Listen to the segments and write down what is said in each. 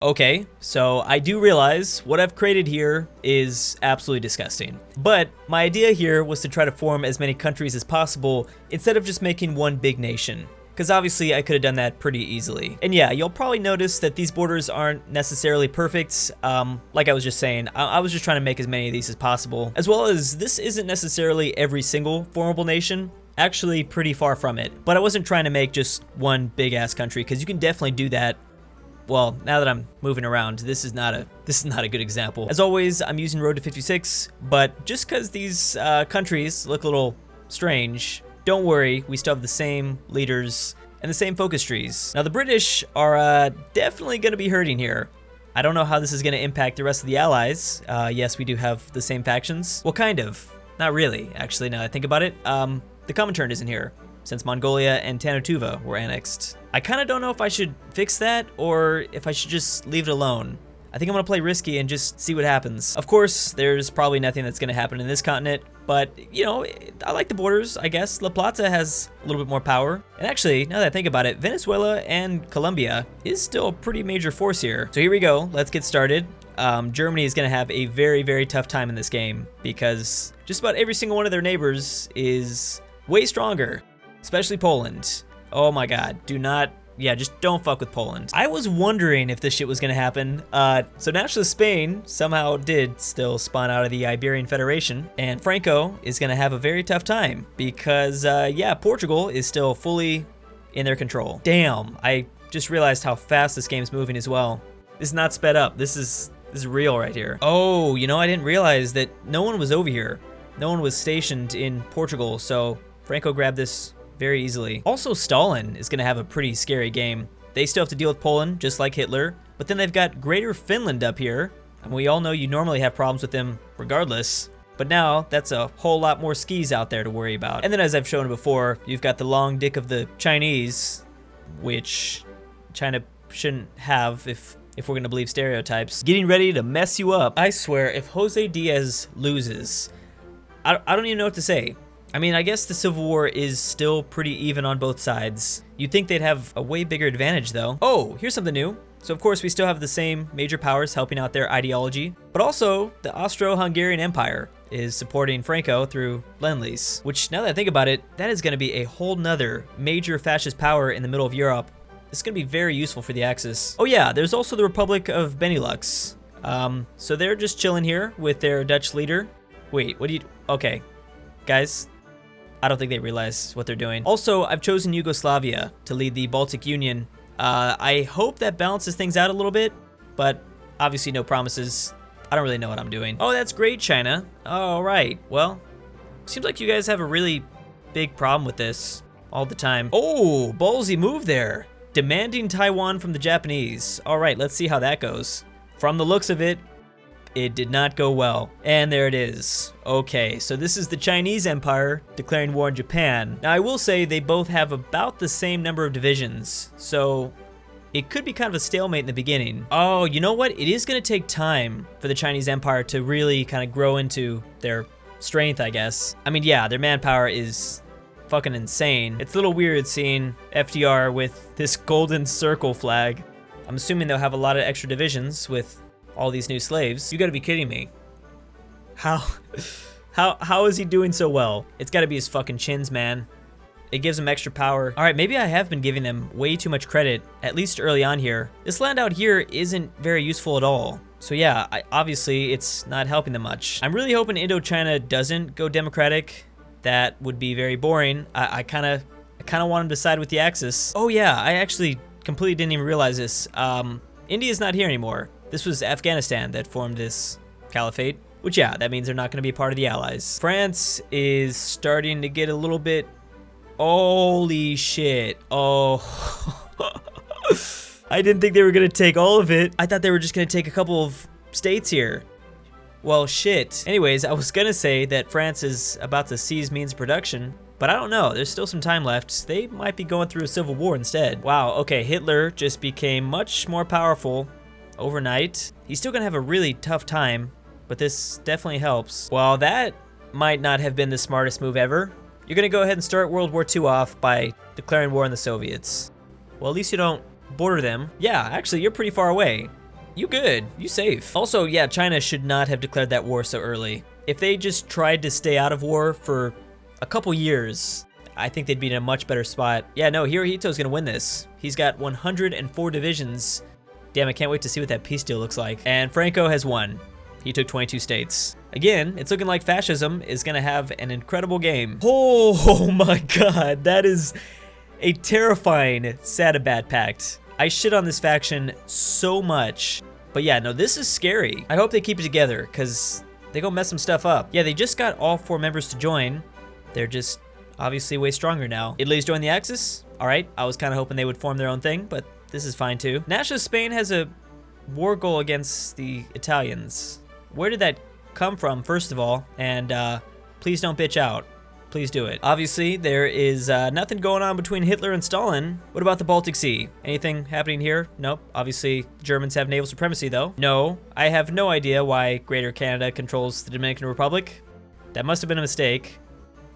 Okay, so I do realize what I've created here is absolutely disgusting. But my idea here was to try to form as many countries as possible instead of just making one big nation. Because obviously I could have done that pretty easily. And yeah, you'll probably notice that these borders aren't necessarily perfect. Like I was just saying, I was just trying to make as many of these as possible. As well as this isn't necessarily every single formable nation. Actually pretty far from it. But I wasn't trying to make just one big ass country, because you can definitely do that. Well, now that I'm moving around, this is not a good example. As always, I'm using Road to 56, but just because these countries look a little strange, don't worry, we still have the same leaders and the same focus trees. Now the British are definitely going to be hurting here. I don't know how this is going to impact the rest of the allies. Yes, we do have the same factions. Well, kind of. Not really, actually, now that I think about it. The Comintern isn't here, since Mongolia and Tanutuva were annexed. I kind of don't know if I should fix that or if I should just leave it alone. I think I'm gonna play risky and just see what happens. Of course, there's probably nothing that's gonna happen in this continent, but you know, I like the borders, I guess. La Plata has a little bit more power. And actually, now that I think about it, Venezuela and Colombia is still a pretty major force here. So here we go, let's get started. Germany is gonna have a very, very tough time in this game because just about every single one of their neighbors is way stronger. Especially Poland. Oh my god, just don't fuck with Poland. I was wondering if this shit was gonna happen. So naturally Spain somehow did still spawn out of the Iberian Federation, and Franco is gonna have a very tough time because, yeah, Portugal is still fully in their control. Damn, I just realized how fast this game's moving as well. This is not sped up, this is real right here. Oh, you know, I didn't realize that no one was over here. No one was stationed in Portugal, so Franco grabbed this very easily. Also, Stalin is gonna have a pretty scary game. They still have to deal with Poland, just like Hitler, but then they've got Greater Finland up here, and we all know you normally have problems with them regardless, but now that's a whole lot more skis out there to worry about. And then, as I've shown before, you've got the long dick of the Chinese, which China shouldn't have if we're gonna believe stereotypes, getting ready to mess you up. I swear, if Jose Diaz loses, I don't even know what to say. I mean, I guess the Civil War is still pretty even on both sides. You'd think they'd have a way bigger advantage, though. Oh, here's something new. So, of course, we still have the same major powers helping out their ideology, but also the Austro-Hungarian Empire is supporting Franco through Lend-Lease, which, now that I think about it, that is going to be a whole nother major fascist power in the middle of Europe. It's going to be very useful for the Axis. Oh yeah, there's also the Republic of Benelux. So they're just chilling here with their Dutch leader. Wait, what do you... Okay, guys. I don't think they realize what they're doing. Also, I've chosen Yugoslavia to lead the Baltic Union. I hope that balances things out a little bit, but obviously no promises. I don't really know what I'm doing. Oh, that's great, China. All right, well, seems like you guys have a really big problem with this all the time. Oh, ballsy move there. Demanding Taiwan from the Japanese. All right, let's see how that goes. From the looks of it, it did not go well. And there it is. Okay, so this is the Chinese Empire declaring war on Japan. Now, I will say they both have about the same number of divisions, so it could be kind of a stalemate in the beginning. Oh, you know what? It is going to take time for the Chinese Empire to really kind of grow into their strength, I guess. I mean, yeah, their manpower is fucking insane. It's a little weird seeing FDR with this golden circle flag. I'm assuming they'll have a lot of extra divisions with all these new slaves. You gotta be kidding me. How is he doing so well? It's gotta be his fucking chins, man. It gives him extra power. All right, maybe I have been giving them way too much credit, at least early on here. This land out here isn't very useful at all. So yeah, obviously it's not helping them much. I'm really hoping Indochina doesn't go democratic. That would be very boring. I kind of want him to side with the Axis. Oh yeah, I actually completely didn't even realize this. India's not here anymore. This was Afghanistan that formed this caliphate, which yeah, that means they're not gonna be part of the Allies. France is starting to get a little bit, holy shit. Oh, I didn't think they were gonna take all of it. I thought they were just gonna take a couple of states here. Well, shit. Anyways, I was gonna say that France is about to seize means of production, but I don't know, there's still some time left. They might be going through a civil war instead. Wow, okay, Hitler just became much more powerful overnight. He's still gonna have a really tough time, but this definitely helps. Well, that might not have been the smartest move ever. You're gonna go ahead and start World War II off by declaring war on the Soviets. Well, at least you don't border them. Yeah, actually, you're pretty far away. You good. You safe. Also, yeah, China should not have declared that war so early. If they just tried to stay out of war for a couple years, I think they'd be in a much better spot. Yeah, no, Hirohito's gonna win this. He's got 104 divisions. Damn, I can't wait to see what that peace deal looks like. And Franco has won. He took 22 states. Again, it's looking like fascism is gonna have an incredible game. Oh my god, that is a terrifying Sadabat pact. I shit on this faction so much. But yeah, no, this is scary. I hope they keep it together, because they gonna mess some stuff up. Yeah, they just got all 4 members to join. They're just obviously way stronger now. Italy's joined the Axis. All right, I was kind of hoping they would form their own thing, but this is fine too. Nationalist Spain has a war goal against the Italians. Where did that come from, first of all? And please don't bitch out. Please do it. Obviously, there is nothing going on between Hitler and Stalin. What about the Baltic Sea? Anything happening here? Nope. Obviously, Germans have naval supremacy, though. No, I have no idea why Greater Canada controls the Dominican Republic. That must have been a mistake,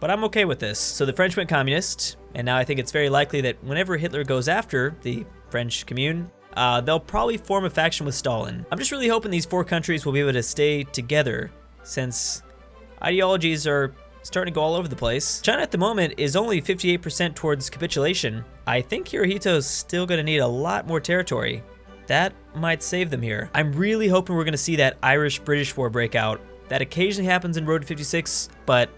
but I'm okay with this. So the French went communist, and now I think it's very likely that whenever Hitler goes after the French Commune, they'll probably form a faction with Stalin. I'm just really hoping these 4 countries will be able to stay together, since ideologies are starting to go all over the place. China at the moment is only 58% towards capitulation. I think Hirohito's still gonna need a lot more territory. That might save them here. I'm really hoping we're gonna see that Irish-British war break out. That occasionally happens in Road to 56, but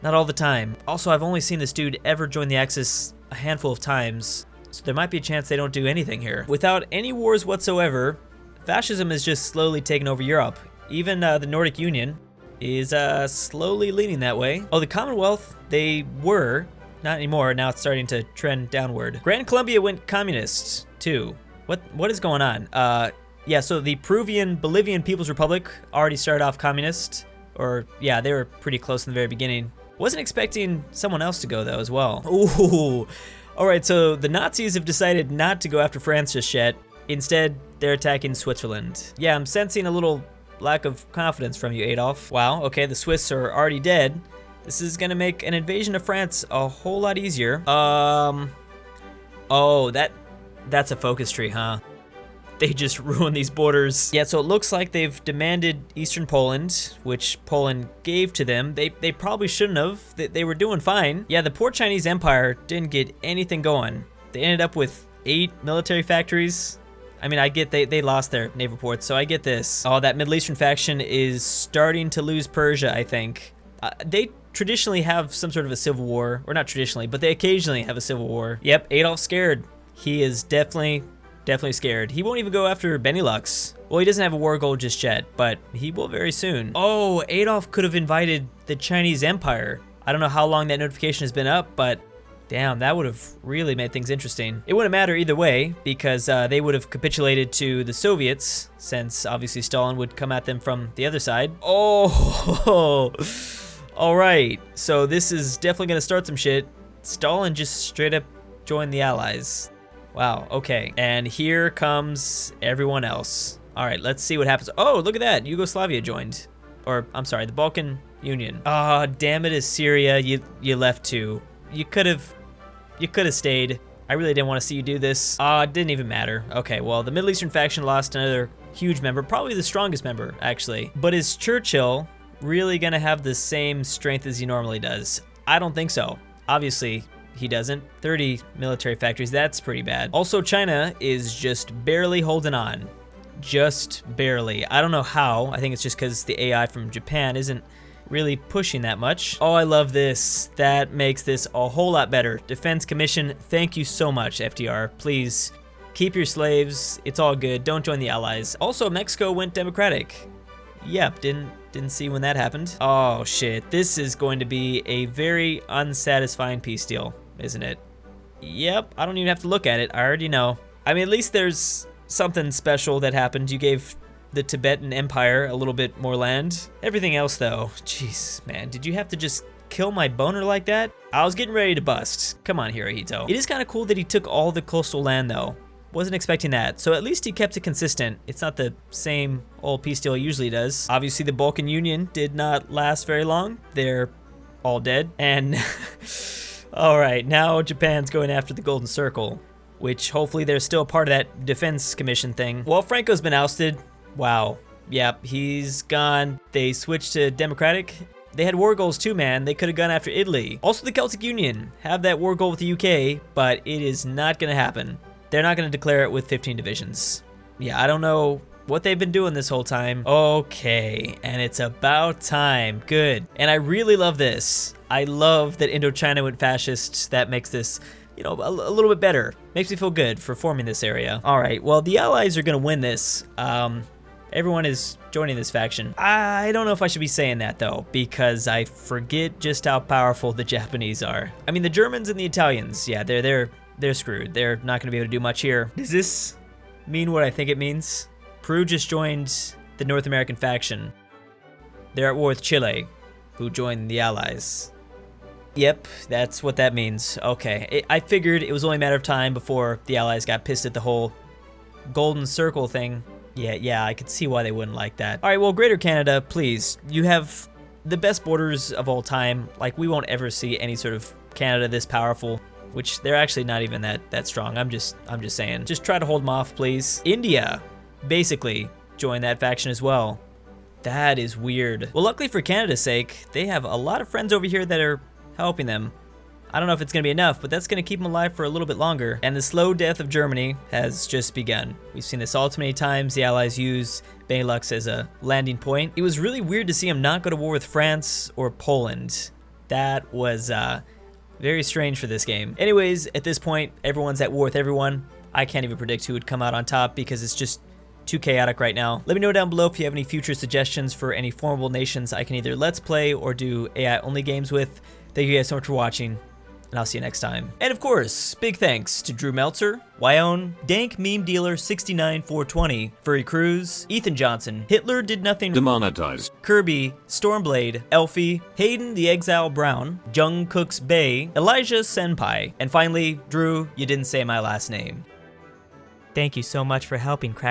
not all the time. Also, I've only seen this dude ever join the Axis a handful of times, so there might be a chance they don't do anything here. Without any wars whatsoever, fascism is just slowly taking over Europe. Even the Nordic Union is slowly leaning that way. Oh, the Commonwealth, they were, not anymore, now it's starting to trend downward. Grand Colombia went communist, too. What is going on? Yeah, so the Peruvian Bolivian People's Republic already started off communist, or yeah, they were pretty close in the very beginning. Wasn't expecting someone else to go, though, as well. Ooh. All right, so the Nazis have decided not to go after France just yet. Instead, they're attacking Switzerland. Yeah, I'm sensing a little lack of confidence from you, Adolf. Wow, okay, the Swiss are already dead. This is gonna make an invasion of France a whole lot easier. Oh, that's a focus tree, huh? They just ruined these borders. Yeah, so it looks like they've demanded Eastern Poland, which Poland gave to them. They probably shouldn't have. They were doing fine. Yeah, the poor Chinese Empire didn't get anything going. They ended up with 8 military factories. I mean, I get they lost their naval ports, so I get this. Oh, that Middle Eastern faction is starting to lose Persia, I think. They traditionally have some sort of a civil war, or not traditionally, but they occasionally have a civil war. Yep, Adolf's scared. He is definitely scared. He won't even go after Benelux. Well, he doesn't have a war goal just yet, but he will very soon. Oh, Adolf could have invited the Chinese Empire. I don't know how long that notification has been up, but damn, that would have really made things interesting. It wouldn't matter either way, because they would have capitulated to the Soviets, since obviously Stalin would come at them from the other side. Oh, all right. So this is definitely gonna start some shit. Stalin just straight up joined the Allies. Wow, okay. And here comes everyone else. All right, let's see what happens. Oh, look at that, Yugoslavia joined. Or, I'm sorry, the Balkan Union. Ah, damn it, Syria, you left too. You could have stayed. I really didn't want to see you do this. It didn't even matter. Okay, well, the Middle Eastern faction lost another huge member, probably the strongest member, actually. But is Churchill really gonna have the same strength as he normally does? I don't think so. Obviously, he doesn't. 30 military factories, that's pretty bad. Also, China is just barely holding on. Just barely. I don't know how. I think it's just because the AI from Japan isn't really pushing that much. Oh, I love this. That makes this a whole lot better. Defense Commission, thank you so much, FDR. Please keep your slaves. It's all good. Don't join the Allies. Also, Mexico went democratic. Yep, didn't see when that happened. Oh shit, this is going to be a very unsatisfying peace deal, isn't it? Yep, I don't even have to look at it. I already know. I mean, at least there's something special that happened. You gave the Tibetan Empire a little bit more land. Everything else though, jeez, man, did you have to just kill my boner like that? I was getting ready to bust. Come on, Hirohito. It is kind of cool that he took all the coastal land though. Wasn't expecting that. So at least he kept it consistent. It's not the same old peace deal he usually does. Obviously the Balkan Union did not last very long. They're all dead. And all right, now Japan's going after the Golden Circle. which hopefully they're still part of that defense commission thing. Well, Franco's been ousted. Wow. Yep, he's gone. They switched to democratic. They had war goals too, man. They could have gone after Italy. Also, the Celtic Union have that war goal with the UK, but it is not going to happen. They're not going to declare it with 15 divisions. Yeah, I don't know what they've been doing this whole time. Okay, and it's about time. Good. And I really love this. I love that Indochina went fascist. That makes this, you know, a little bit better. Makes me feel good for forming this area. All right, well, the Allies are going to win this. Everyone is joining this faction. I don't know if I should be saying that though, because I forget just how powerful the Japanese are. I mean, the Germans and the Italians, yeah, they're screwed. They're not gonna be able to do much here. Does this mean what I think it means? Peru just joined the North American faction. They're at war with Chile, who joined the Allies. Yep, that's what that means. Okay, I figured it was only a matter of time before the Allies got pissed at the whole golden circle thing. Yeah, I could see why they wouldn't like that. All right, well, Greater Canada, please. You have the best borders of all time. Like, we won't ever see any sort of Canada this powerful, which they're actually not even that strong. I'm just saying. Just try to hold them off, please. India, basically, join that faction as well. That is weird. Well, luckily for Canada's sake, they have a lot of friends over here that are helping them. I don't know if it's going to be enough, but that's going to keep them alive for a little bit longer. And the slow death of Germany has just begun. We've seen this all too many times. The Allies use Benelux as a landing point. It was really weird to see them not go to war with France or Poland. That was very strange for this game. Anyways, at this point, everyone's at war with everyone. I can't even predict who would come out on top because it's just too chaotic right now. Let me know down below if you have any future suggestions for any formable nations I can either let's play or do AI only games with. Thank you guys so much for watching, and I'll see you next time. And of course, big thanks to Drew Meltzer, Wyone, Dank Meme Dealer 69420, Furry Cruz, Ethan Johnson, Hitler Did Nothing Demonetized, Kirby, Stormblade, Elfie, Hayden the Exile Brown, Jung Cooks Bay, Elijah Senpai, and finally, Drew, you didn't say my last name. Thank you so much for helping crack